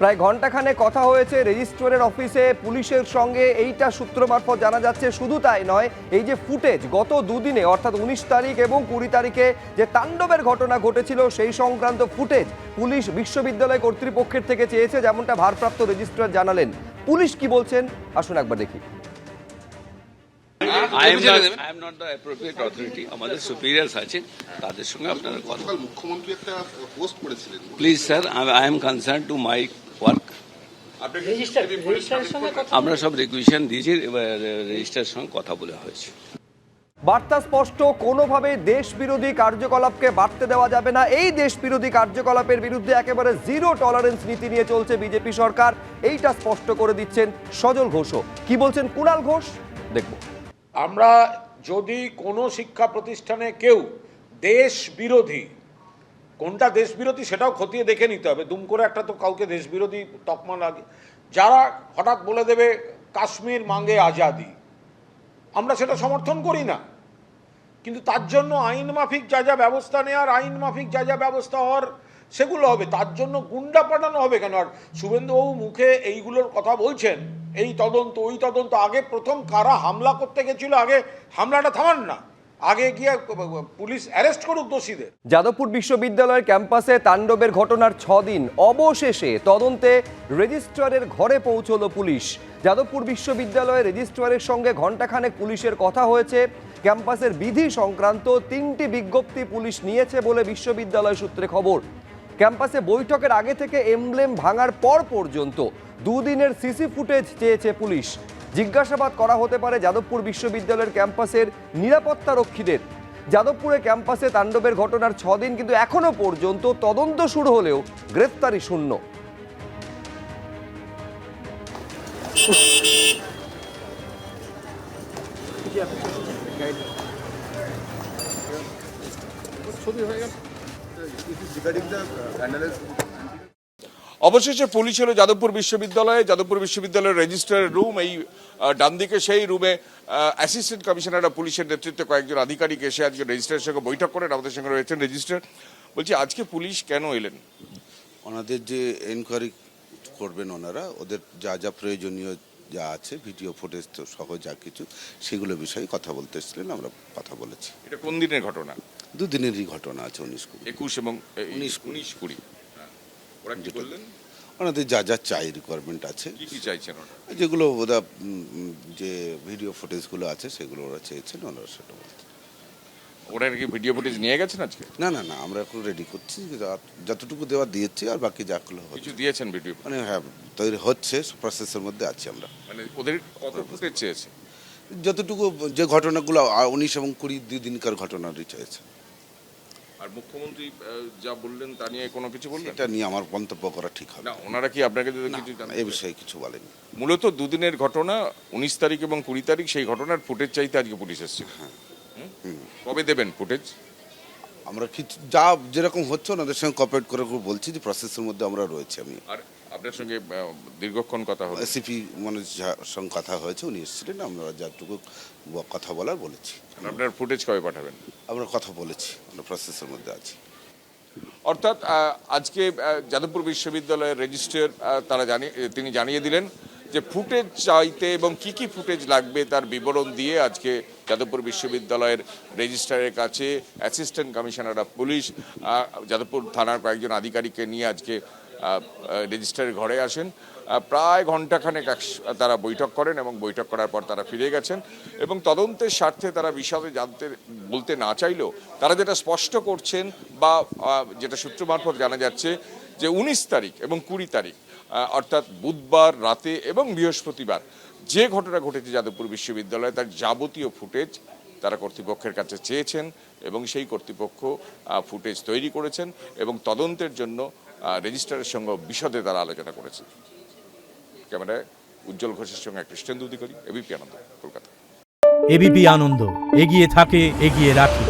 প্রায় ঘণ্টাখানে কথা হয়েছে রেজিস্ট্রারের অফিসে পুলিশের সঙ্গে, এইটা সূত্র মারফত জানা যাচ্ছে। শুধু তাই নয়, এই যে ফুটেজ গত দুদিনে অর্থাৎ 19 তারিখ এবং 20 তারিখে যে তাণ্ডবের ঘটনা ঘটেছিল সেই সংক্রান্ত ফুটেজ পুলিশ বিশ্ববিদ্যালয় কর্তৃপক্ষের থেকে চেয়েছে, যেমনটা ভারপ্রাপ্ত রেজিস্ট্রার জানালেন। পুলিশ কি বলছেন আসুন একবার দেখি। I am not the appropriate authority. আমাদের superiors আছেন, তাদের সঙ্গে আপনারা কথা বলুন। মুখ্যমন্ত্রী একটা পোস্ট করেছিলেন। Please sir, I am concerned to my work. আমরা সব রিকুয়েশন দিয়েছি, রেজিস্ট্রারের সঙ্গে কথা বলা হয়েছে। বার্তা স্পষ্ট, কোনোভাবে দেশ বিরোধী কার্যকলাপকে বাড়তে দেওয়া যাবে না। এই দেশ বিরোধী কার্যকলাপের বিরুদ্ধে একেবারে জিরো টলারেন্স নীতি নিয়ে চলছে বিজেপি সরকার, এইটা স্পষ্ট করে দিচ্ছেন সজল ঘোষও। কি বলছেন কুণাল ঘোষ, দেখব। আমরা যদি কোনো শিক্ষা প্রতিষ্ঠানে কেউ দেশ বিরোধী, কোনটা দেশ বিরোধী সেটাও খতিয়ে দেখে নিতে হবে। দুম করে একটা তো কাউকে দেশ বিরোধী তকমা লাগে, যারা হঠাৎ বলে দেবে কাশ্মীর মাঙ্গে আজাদি, আমরা সেটা সমর্থন করি না। কিন্তু তার জন্য আইন মাফিক যা যা ব্যবস্থা নেওয়ার, আইন মাফিক যা যা ব্যবস্থা হওয়ার সেগুলো হবে। তার জন্য গুন্ডা পাঠানো হবে কেন? আর শুভেন্দুবাবু মুখে এইগুলোর কথা বলছেন, এই তদন্ত ওই তদন্ত। আগে প্রথম কারা হামলা করতে গেছিল, আগে হামলাটা থামান না, আগে গিয়ে পুলিশ অ্যারেস্ট করুক দোষীদের। যাদবপুর বিশ্ববিদ্যালয়ের ক্যাম্পাসে তাণ্ডবের ঘটনার 6 দিন অবশেষে তদন্তে রেজিস্ট্রারের ঘরে পৌঁছলো পুলিশ। যাদবপুর বিশ্ববিদ্যালয়ের রেজিস্ট্রারের সঙ্গে ঘণ্টাখানেক পুলিশের কথা হয়েছে। ক্যাম্পাসের বিধি সংক্রান্ত 3টি বিজ্ঞপ্তি পুলিশ নিয়েছে বলে বিশ্ববিদ্যালয় সূত্রে খবর। ক্যাম্পাসে বৈঠকের আগে থেকে এমব্লেম ভাঙার পর পর্যন্ত দুদিনের সিসি ফুটেজ চেয়েছে পুলিশ। জিজ্ঞাসাবাদ করা হতে পারে যাদবপুর বিশ্ববিদ্যালয়ের ক্যাম্পাসের নিরাপত্তা রক্ষীদের। যাদবপুরে ক্যাম্পাসে তাণ্ডবের ঘটনার 6 দিন, কিন্তু এখনো পর্যন্ত তদন্ত শুরু হলেও গ্রেফতারি শূন্য। অবশেষে পুলিশ হলো যাদবপুর বিশ্ববিদ্যালয়ের রেজিস্ট্রারের রুম। এই ডান দিকে সেই রুমে অ্যাসিস্ট্যান্ট কমিশনার পুলিশের নেতৃত্বে কয়েকজন আধিকারিক এসে আজকে রেজিস্ট্রারের সঙ্গে বৈঠক করেন। আমাদের সঙ্গে রয়েছেন রেজিস্ট্রার। বলছি, আজকে পুলিশ কেন এলেন? ওনাদের যে এনকোয়ারি করবেন ওনারা, ওদের যা যা প্রয়োজনীয় যা আছে ভিডিও ফুটেজ তো সহ যা কিছু, সেগুলো বিষয়ে কথা বলতে এসেছিলেন। আমরা কথা বলেছি। এটা কোন দিনের ঘটনা? দুদিনেরই ঘটনা আছে, 19-20। 21 এবং 19-20। ওরা কি বললেন? ওনাদের যা যা চাই রিকোয়ারমেন্ট আছে, কি কি চাইছেন ওরা? যেগুলো ওরা যে ভিডিও ফুটেজগুলো আছে সেগুলো ওরা চেয়েছেন, ওনারা সেটা বলছেন। ওরা কি ভিডিও ফুটেজ নিয়ে গেছেন আজকে? না, আমরা এখন রেডি করছি, যতটুকু দেওয়া দিয়েছি, আর বাকি যাগুলো কিছু দিয়েছেন ভিডিও? মানে হ্যাঁ, তৈরি হচ্ছে, প্রসেসের মধ্যে আছি আমরা। মানে ওদের কত ফুটেজ চেয়েছে? যতটুকু যে ঘটনাগুলো 19 এবং 20 দুদিনকার ঘটনা চেয়েছে। আর মুখ্যমন্ত্রী যা বললেন তা নিয়ে কোনো কিছু বললেন? এটা নিয়ে আমার মন্তব্য করা ঠিক হবে না। ওনারা কি আপনাকে কিছু এ বিষয়ে কিছু বলেনি। মূলত দুদিনের ঘটনা, 19 তারিখ এবং 20 তারিখ, সেই ঘটনার ফুটেজ চাইতে আজকে পুলিশ এসেছে। হ্যাঁ। কবে দেবেন ফুটেজ? আমরা কিছু যা যেরকম হচ্ছে ওনাদের সঙ্গে কোঅপারেট করে বলছি যে প্রসেসের মধ্যে আমরা রয়েছি। আমি আর আপনার সঙ্গে দীর্ঘক্ষণ কথা হলো? এসিপি মনোজ সঙ্গে কথা হয়েছে, উনি এসেছিলেন। আমরা যাটুকু কথা বলার বলেছি। আপনার ফুটেজ কবে পাঠাবেন? আমরা কথা বলেছি, আমরা প্রসেসের মধ্যে আছি। অর্থাৎ আজকে যাদবপুর বিশ্ববিদ্যালয়ের রেজিস্ট্রার তিনি জানিয়ে দিলেন যে ফুটেজ চাইতে এবং কি কি ফুটেজ লাগবে তার বিবরণ দিয়ে আজকে যাদবপুর বিশ্ববিদ্যালয়ের রেজিস্ট্রারের কাছে assistant commissioner of police, Jadavpur থানার কয়েকজন আধিকারিককে নিয়ে আজকে রেজিস্ট্রারের ঘরে আসেন। প্রায় ঘণ্টাখানেক তারা বৈঠক করেন এবং বৈঠক করার পর তারা ফিরে গেছেন। এবং তদন্তের স্বার্থে তারা বিশদে বলতে না চাইলেও তারা যেটা স্পষ্ট করছেন, বা যেটা সূত্র মারফত জানা যাচ্ছে, যে 19 তারিখ এবং 20 তারিখ অর্থাৎ বুধবার রাতে এবং বৃহস্পতিবার যে ঘটনা ঘটেছে যাদবপুর বিশ্ববিদ্যালয়ে, তার যাবতীয় ফুটেজ তারা কর্তৃপক্ষের কাছে চেয়েছেন এবং সেই কর্তৃপক্ষ ফুটেজ তৈরি করেছেন এবং তদন্তের জন্য রেজিস্ট্রারের সঙ্গে বিশদে তারা আলোচনা করেছে। ক্যামেরায় উজ্জ্বল ঘোষের সঙ্গে কৃষ্ণেন্দু অধিকারী, এবিপি আনন্দ, কলকাতা। এবিপি আনন্দ, এগিয়ে থাকে, এগিয়ে রাখে।